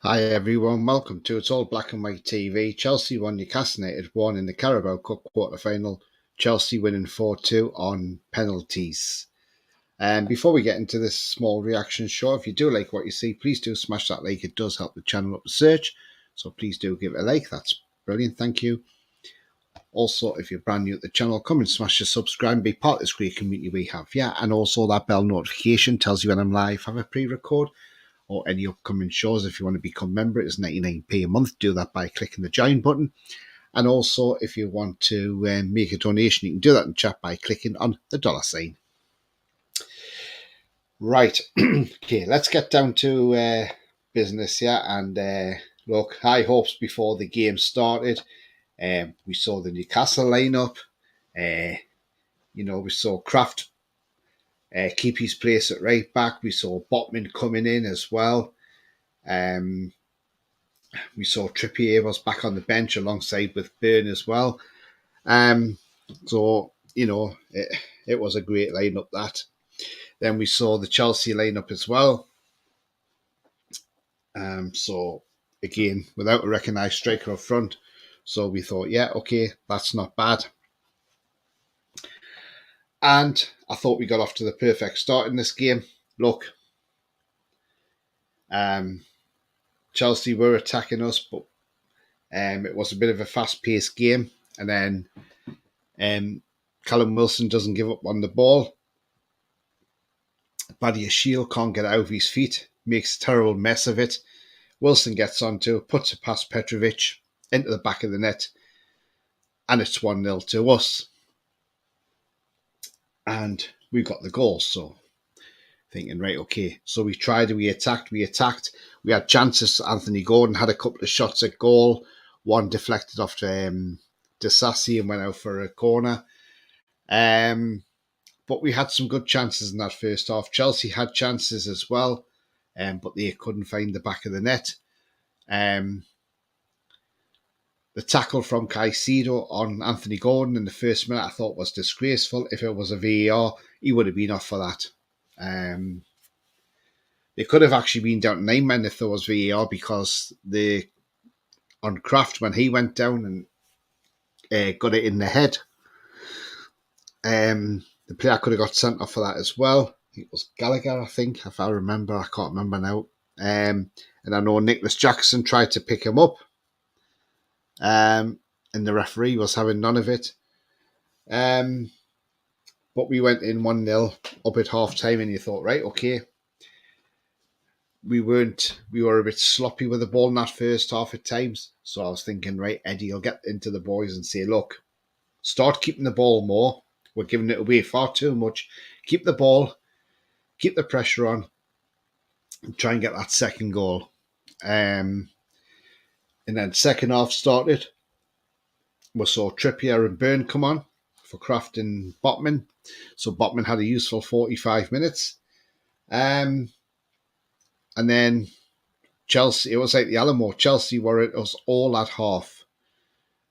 Hi everyone, welcome to It's All Black and White TV. Chelsea won, Newcastle United won in the Carabao Cup quarter-final. Chelsea winning 4-2 on penalties. And before we get into this small reaction show, if you do like what you see, please do smash that like. It does help the channel up the search, so please do give it a like. That's brilliant, thank you. Also, if you're brand new at the channel, come and smash the subscribe and be part of this great community we have. Yeah, and also that bell notification tells you when I'm live, have a pre-record, or any upcoming shows. If you want to become a member, it's 99p a month. Do that by clicking the join button. And also, if you want to make a donation, you can do that in chat by clicking on the $sign. Right, okay, let's get down to business here. And look, high hopes before the game started. We saw the Newcastle lineup. We saw Kraft keep his place at right back. We saw Botman coming in as well. We saw Trippier was back on the bench alongside with Byrne as well. So, it was a great lineup that. Then we saw the Chelsea lineup as well. So, again, without a recognised striker up front. So we thought, yeah, okay, that's not bad. And I thought we got off to the perfect start in this game. Look, Chelsea were attacking us, but it was a bit of a fast-paced game. And then Callum Wilson doesn't give up on the ball. Badiashile can't get out of his feet, makes a terrible mess of it. Wilson gets onto it, puts it past Petrovic into the back of the net, and it's 1-0 to us. And we got the goal, so thinking, right, okay. So we tried, we attacked. We had chances. Anthony Gordon had a couple of shots at goal. One deflected off to Disasi and went out for a corner. But we had some good chances in that first half. Chelsea had chances as well, but they couldn't find the back of the net. The tackle from Caicedo on Anthony Gordon in the first minute I thought was disgraceful. If it was a VAR, he would have been off for that. They could have actually been down to 9 men if there was VAR, because on Kraft, when he went down and got it in the head, the player could have got sent off for that as well. It was Gallagher, I think, if I remember. I can't remember now. And I know Nicholas Jackson tried to pick him up. And the referee was having none of it. But we went in 1-0 up at half time, and you thought, right, okay. We were a bit sloppy with the ball in that first half at times. So I was thinking, right, Eddie will get into the boys and say, look, start keeping the ball more. We're giving it away far too much. Keep the ball, keep the pressure on, and try and get that second goal. And then second half started. We saw Trippier and Byrne come on for Kraft and Botman. So Botman had a useful 45 minutes. And then Chelsea, it was like the Alamo. Chelsea were at us all at half.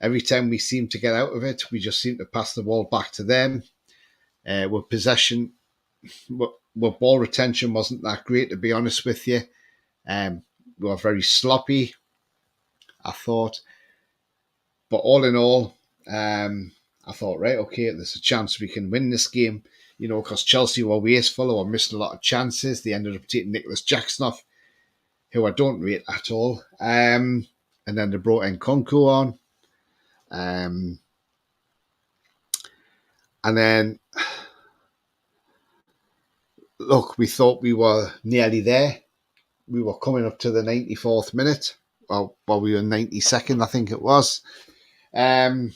Every time we seemed to get out of it, we just seemed to pass the ball back to them. With possession, with ball retention wasn't that great, to be honest with you. We were very sloppy, I thought. But all in all, I thought, right, okay, there's a chance we can win this game. Because Chelsea were wasteful or missed a lot of chances. They ended up taking Nicholas Jackson off, who I don't rate at all. And then they brought Nkunku on. And then, look, we thought we were nearly there. We were coming up to the 94th minute. Well, we were 92nd, I think it was. And,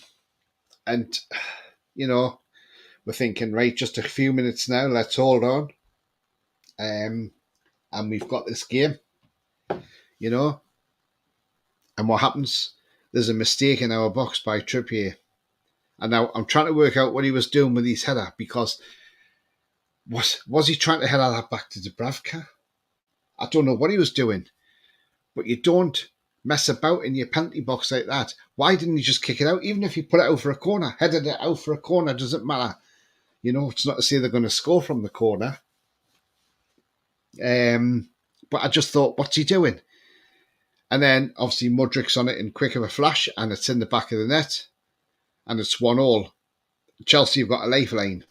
we're thinking, right, just a few minutes now, let's hold on. And we've got this game, And what happens? There's a mistake in our box by Trippier. And now I'm trying to work out what he was doing with his header, because was he trying to header that back to Dubravka? I don't know what he was doing. But you don't mess about in your penalty box like that. Why didn't he just kick it out? Even if he put it out for a corner, headed it out for a corner, doesn't matter. It's not to say they're going to score from the corner. But I just thought, what's he doing? And then obviously Mudrik's on it in quick of a flash, and it's in the back of the net, and it's 1-1. Chelsea have got a lifeline.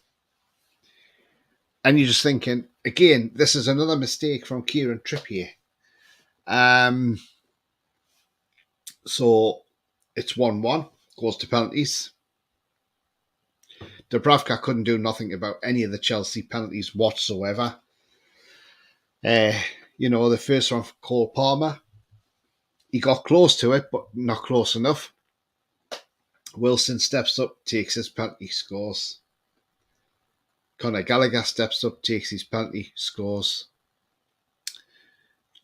And you're just thinking, again, this is another mistake from Kieran Trippier. So it's 1-1, goes to penalties. Dubravka couldn't do nothing about any of the Chelsea penalties whatsoever. The first one for Cole Palmer, he got close to it, but not close enough. Wilson steps up, takes his penalty, scores. Conor Gallagher steps up, takes his penalty, scores.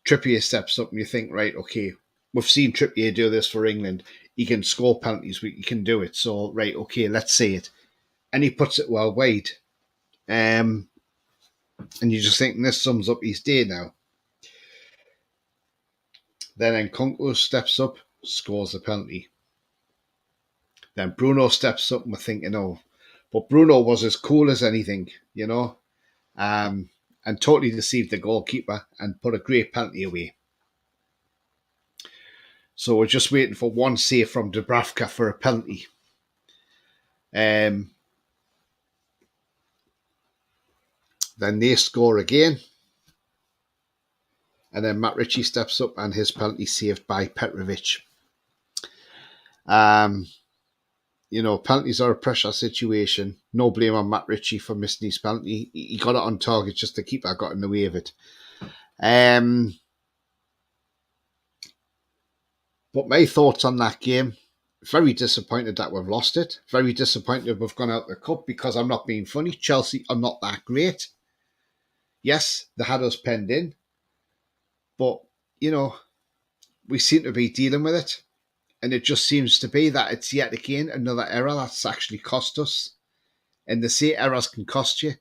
Trippier steps up, and you think, right, okay, we've seen Trippier do this for England. He can score penalties, he can do it. So, right, okay, let's see it. And he puts it well wide. And you just think this sums up his day now. Then Nkunku steps up, scores the penalty. Then Bruno steps up, and we're thinking, oh, but Bruno was as cool as anything, and totally deceived the goalkeeper and put a great penalty away. So we're just waiting for one save from Dubravka for a penalty. Then they score again. And then Matt Ritchie steps up and his penalty saved by Petrovic. Penalties are a pressure situation. No blame on Matt Ritchie for missing his penalty. He got it on target, just the keeper got in the way of it. But my thoughts on that game, very disappointed that we've lost it. Very disappointed we've gone out the cup, because I'm not being funny. Chelsea are not that great. Yes, they had us penned in. But, we seem to be dealing with it. And it just seems to be that it's yet again another error that's actually cost us. And they say errors can cost you.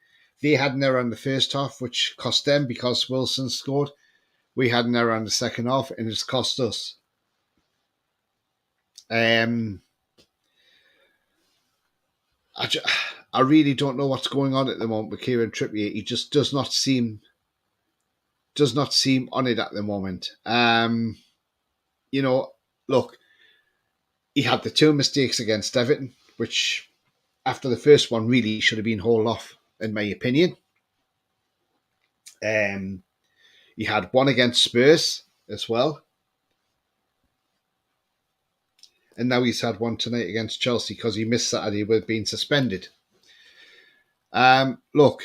They had an error in the first half, which cost them because Wilson scored. We had an error in the second half, and it's cost us. I really don't know what's going on at the moment with Kieran Trippier. He just does not seem on it at the moment. Look, he had the two mistakes against Everton, which after the first one really should have been hauled off, in my opinion. He had one against Spurs as well. And now he's had one tonight against Chelsea because he missed Saturday with being suspended. Look,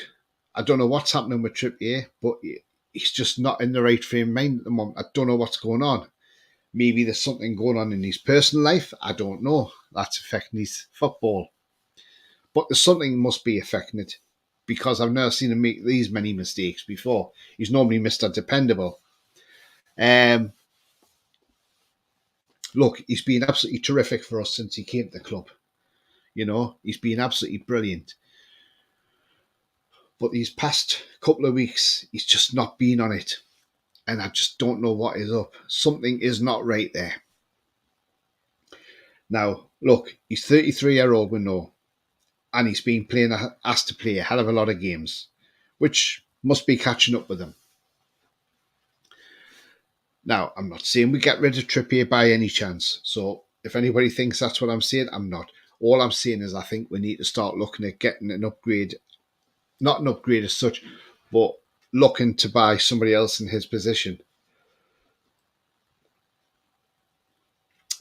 I don't know what's happening with Trippier, but he's just not in the right frame of mind at the moment. I don't know what's going on. Maybe there's something going on in his personal life. I don't know. That's affecting his football. But there's something must be affecting it, because I've never seen him make these many mistakes before. He's normally Mr. Dependable. Look, he's been absolutely terrific for us since he came to the club. He's been absolutely brilliant. But these past couple of weeks, he's just not been on it. And I just don't know what is up. Something is not right there. Now, look, he's 33-year-old, we know. And he's been asked to play a hell of a lot of games, which must be catching up with him. Now, I'm not saying we get rid of Trippier by any chance. So if anybody thinks that's what I'm saying, I'm not. All I'm saying is I think we need to start looking at getting an upgrade. Not an upgrade as such, but looking to buy somebody else in his position.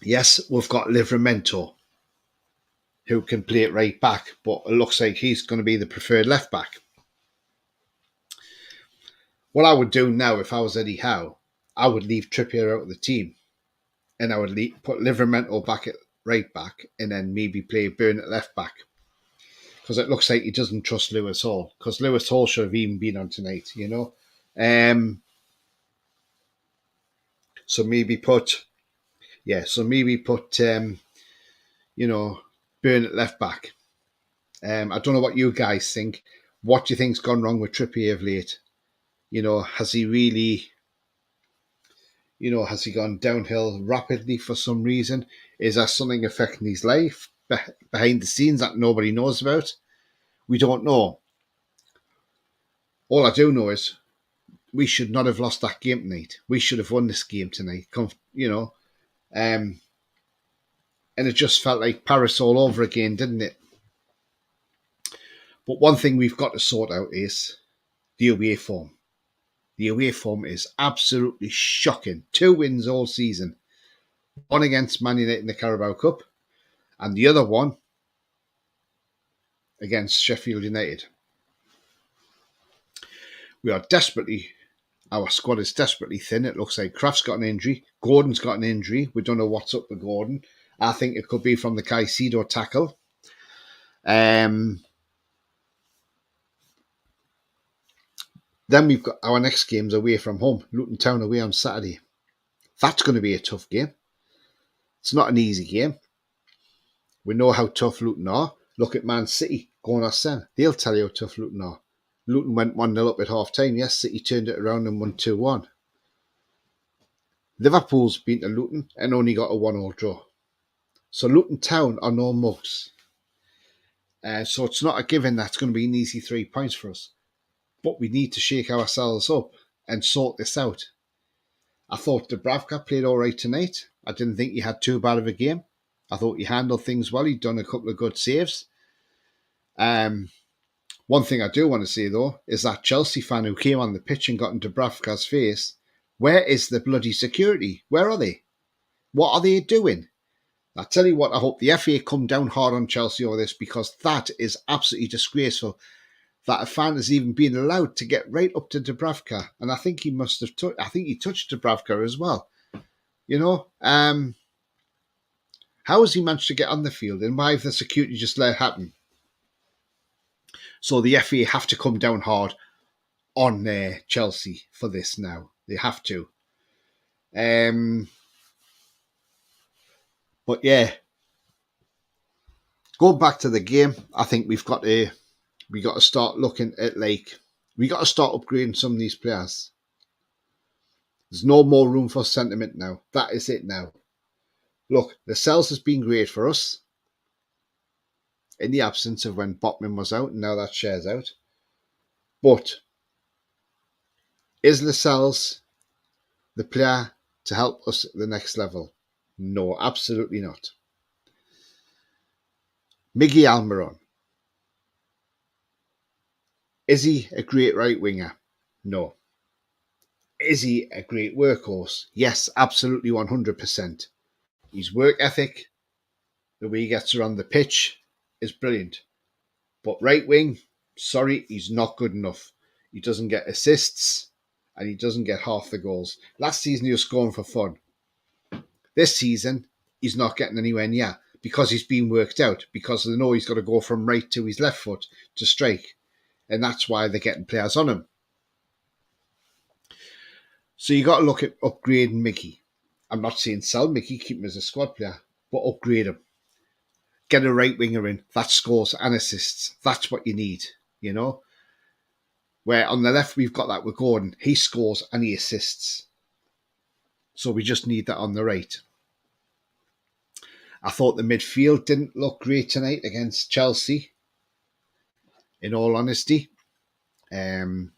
Yes, we've got Livramento, who can play it right back, but it looks like he's going to be the preferred left back. What I would do now if I was Eddie Howe, I would leave Trippier out of the team, and I would put Livramento back at right back, and then maybe play Burn at left back. Because it looks like he doesn't trust Lewis Hall. Because Lewis Hall should have even been on tonight, So maybe put, Burn at left back. I don't know what you guys think. What do you think's gone wrong with Trippier of late? Has he really, has he gone downhill rapidly for some reason? Is there something affecting his life behind the scenes that nobody knows about? We don't know. All I do know is we should not have lost that game tonight. We should have won this game tonight. And it just felt like Paris all over again, didn't it? But one thing we've got to sort out is the away form. The away form is absolutely shocking. 2 wins all season. One against Man United in the Carabao Cup, and the other one against Sheffield United. Our squad is desperately thin. It looks like Kraft's got an injury. Gordon's got an injury. We don't know what's up with Gordon. I think it could be from the Caicedo tackle. Then we've got our next games away from home. Luton Town away on Saturday. That's going to be a tough game. It's not an easy game. We know how tough Luton are. Look at Man City going off centre. They'll tell you how tough Luton are. Luton went 1-0 up at half-time. Yes, City turned it around and won 2-1. Liverpool's beaten Luton and only got a 1-1 draw. So Luton Town are no mugs. So it's not a given that's going to be an easy 3 points for us. But we need to shake ourselves up and sort this out. I thought Dubravka played all right tonight. I didn't think he had too bad of a game. I thought he handled things well. He'd done a couple of good saves. One thing I do want to say, though, is that Chelsea fan who came on the pitch and got in Dubravka's face, where is the bloody security? Where are they? What are they doing? I tell you what, I hope the FA come down hard on Chelsea over this, because that is absolutely disgraceful that a fan has even been allowed to get right up to Dubravka. And I think he must have I think he touched Dubravka as well. How has he managed to get on the field, and why have the security just let it happen? So the FA have to come down hard on Chelsea for this now. They have to. But yeah, going back to the game, I think we got to start looking at we got to start upgrading some of these players. There's no more room for sentiment now. That is it now. Look, Lascelles has been great for us in the absence of when Botman was out, and now that shares out. But is Lascelles the player to help us at the next level? No, absolutely not. Miggy Almiron. Is he a great right winger? No. Is he a great workhorse? Yes, absolutely 100%. His work ethic, the way he gets around the pitch, is brilliant. But right wing, sorry, he's not good enough. He doesn't get assists and he doesn't get half the goals. Last season he was scoring for fun. This season, he's not getting anywhere near because he's been worked out, because they know he's got to go from right to his left foot to strike. And that's why they're getting players on him. So you got to look at upgrading Mickey. I'm not saying sell Mickey, keep him as a squad player, but upgrade him. Get a right winger in that scores and assists. That's what you need, Where on the left we've got that with Gordon. He scores and he assists. So we just need that on the right. I thought the midfield didn't look great tonight against Chelsea, in all honesty. But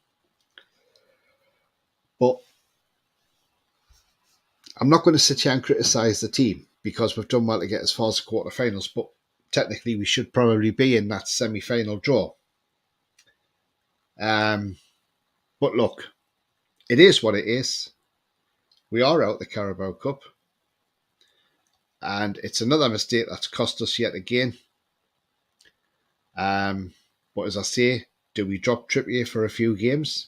I'm not going to sit here and criticise the team because we've done well to get as far as the quarterfinals, but technically we should probably be in that semi-final draw. But look, it is what it is. We are out the Carabao Cup. And it's another mistake that's cost us yet again. But as I say, do we drop Trippier for a few games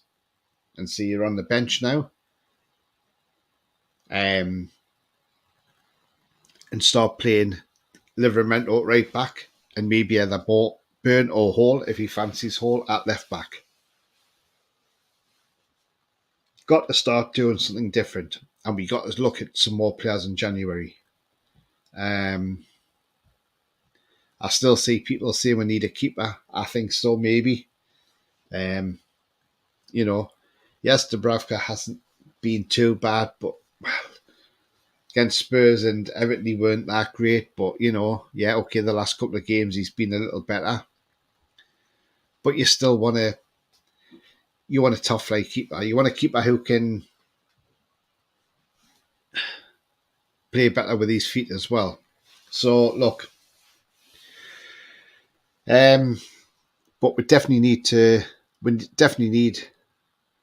and see you're on the bench now? And start playing Livramento right back and maybe either Burn or Hall if he fancies Hall at left back. Got to start doing something different, and we got to look at some more players in January. I still see people say we need a keeper. I think so, maybe. Yes, Dubravka hasn't been too bad, but against Spurs and Everton he weren't that great. But, the last couple of games he's been a little better. But you still want to you want a top flight keeper. You want a keeper who can play better with his feet as well. So look, but we definitely need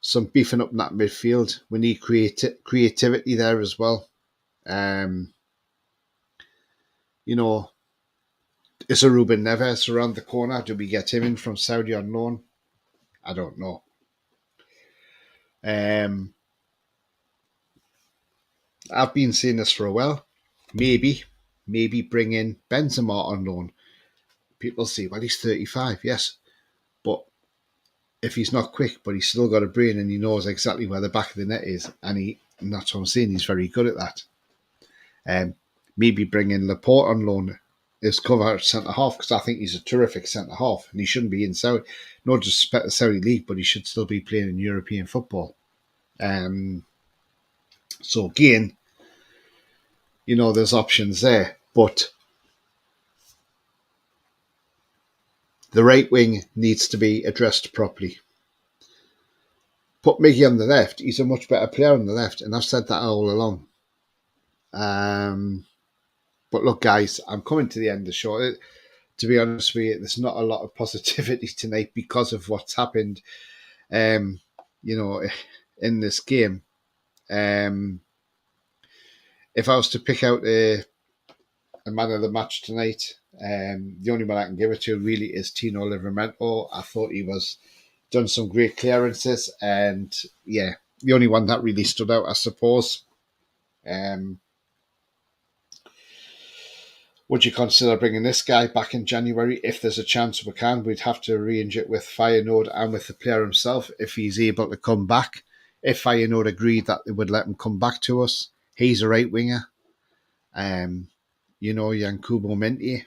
some beefing up in that midfield. We need creativity there as well. You know, is a Ruben Neves around the corner? Do we get him in from Saudi on loan? I don't know. I've been saying this for a while. Maybe bring in Benzema on loan. People say, well, he's 35, yes. But if he's not quick, but he's still got a brain and he knows exactly where the back of the net is, and that's what I'm saying, he's very good at that. Maybe bring in Laporte on loan as cover centre half, because I think he's a terrific centre half and he shouldn't be in Saudi, not just the Saudi League, but he should still be playing in European football. So again, there's options there, but the right wing needs to be addressed properly. Put Miggy on the left. He's a much better player on the left, and I've said that all along. But look, guys, I'm coming to the end of the show. To be honest with you, there's not a lot of positivity tonight because of what's happened, in this game. If I was to pick out a man of the match tonight, the only one I can give it to really is Tino Livramento. I thought he was done some great clearances, and yeah, the only one that really stood out, I suppose. Would you consider bringing this guy back in January? If there's a chance we can, we'd have to arrange it with Feyenoord and with the player himself if he's able to come back. If Feyenoord agreed that they would let him come back to us, he's a right winger. Yankubo Mendy.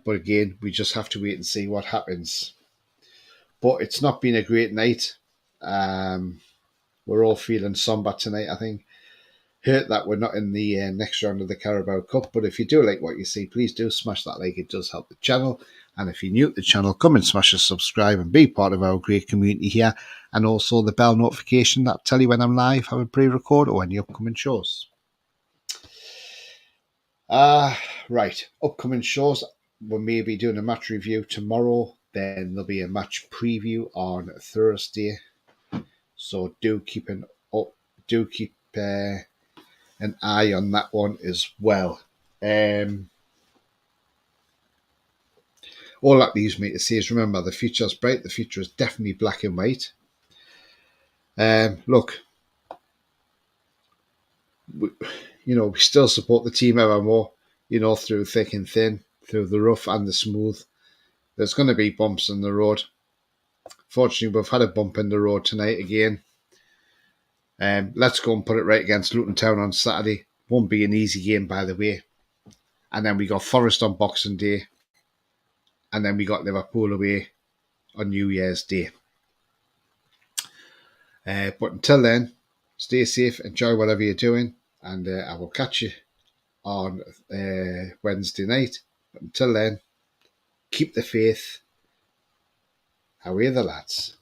But again, we just have to wait and see what happens. But it's not been a great night. We're all feeling somber tonight, I think. Hurt that we're not in the next round of the Carabao Cup. But if you do like what you see, please do smash that like. It does help the channel. And if you're new to the channel, come and smash a subscribe and be part of our great community here. And also the bell notification that'll tell you when I'm live, have a pre-record, or any upcoming shows. Right. Upcoming shows. We'll maybe doing a match review tomorrow. Then there'll be a match preview on Thursday. So do keep an eye on that one as well. All that leaves me to say is, remember, the future's bright. The future is definitely black and white. Look, we still support the team ever more, through thick and thin, through the rough and the smooth. There's going to be bumps in the road. Fortunately, we've had a bump in the road tonight again. Let's go and put it right against Luton Town on Saturday. Won't be an easy game, by the way. And then we got Forest on Boxing Day. And then we got Liverpool away on New Year's Day. But until then, stay safe, enjoy whatever you're doing, and I will catch you on Wednesday night. But until then, keep the faith. Away the lads.